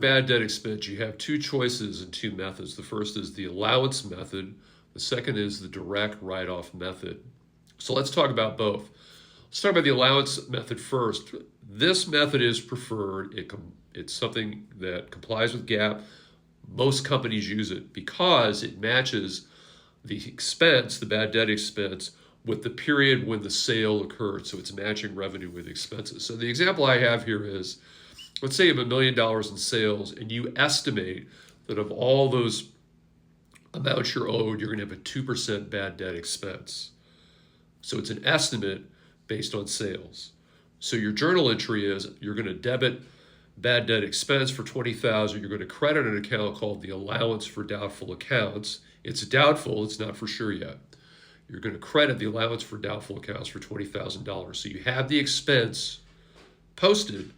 Bad debt expense, you have two choices and two methods. The first is the allowance method. The second is the direct write-off method. So let's talk about both. Let's talk about the allowance method first. This method is preferred. It's something that complies with GAAP. Most companies use it because it matches the expense, the bad debt expense, with the period when the sale occurred. So it's matching revenue with expenses. So the example I have here is, let's say you have $1 million in sales and you estimate that of all those amounts you're owed, you're going to have a 2% bad debt expense. So it's an estimate based on sales. So your journal entry is you're going to debit bad debt expense for $20,000. You're going to credit an account called the allowance for doubtful accounts. It's doubtful, it's not for sure yet. You're going to credit the allowance for doubtful accounts for $20,000. So you have the expense posted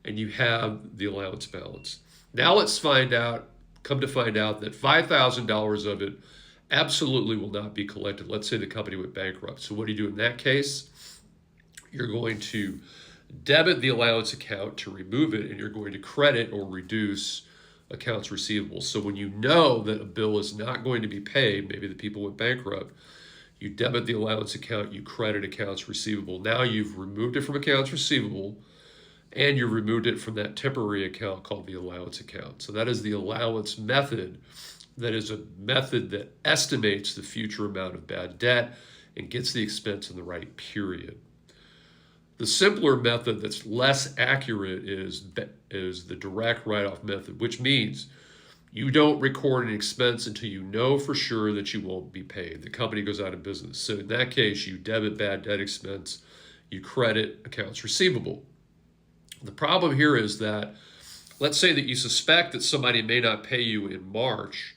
and you have the allowance balance. Now let's come to find out that $5,000 of it absolutely will not be collected. Let's say the company went bankrupt. So what do you do in that case? You're going to debit the allowance account to remove it, and you're going to credit or reduce accounts receivable. So when you know that a bill is not going to be paid, maybe the people went bankrupt, you debit the allowance account, you credit accounts receivable. Now you've removed it from accounts receivable, and you removed it from that temporary account called the allowance account. So that is the allowance method. That is a method that estimates the future amount of bad debt and gets the expense in the right period. The simpler method that's less accurate is the direct write-off method, which means you don't record an expense until you know for sure that you won't be paid. The company goes out of business. So in that case, you debit bad debt expense, you credit accounts receivable. The problem here is that, let's say that you suspect that somebody may not pay you in March.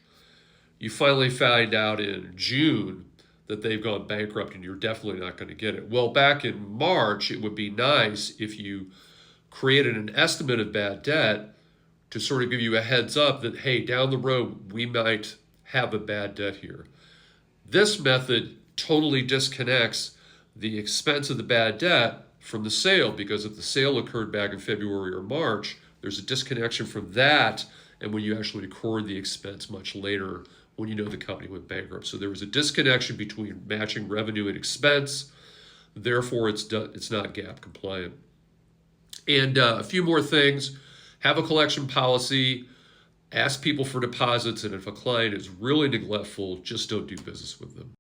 You finally find out in June that they've gone bankrupt and you're definitely not going to get it. Well, back in March, it would be nice if you created an estimate of bad debt to sort of give you a heads up that, hey, down the road, we might have a bad debt here. This method totally disconnects the expense of the bad debt from the sale, because if the sale occurred back in February or March, there's a disconnection from that and when you actually record the expense much later when you know the company went bankrupt. So there was a disconnection between matching revenue and expense. Therefore, it's not GAAP compliant. And a few more things. Have a collection policy. Ask people for deposits. And if a client is really neglectful, just don't do business with them.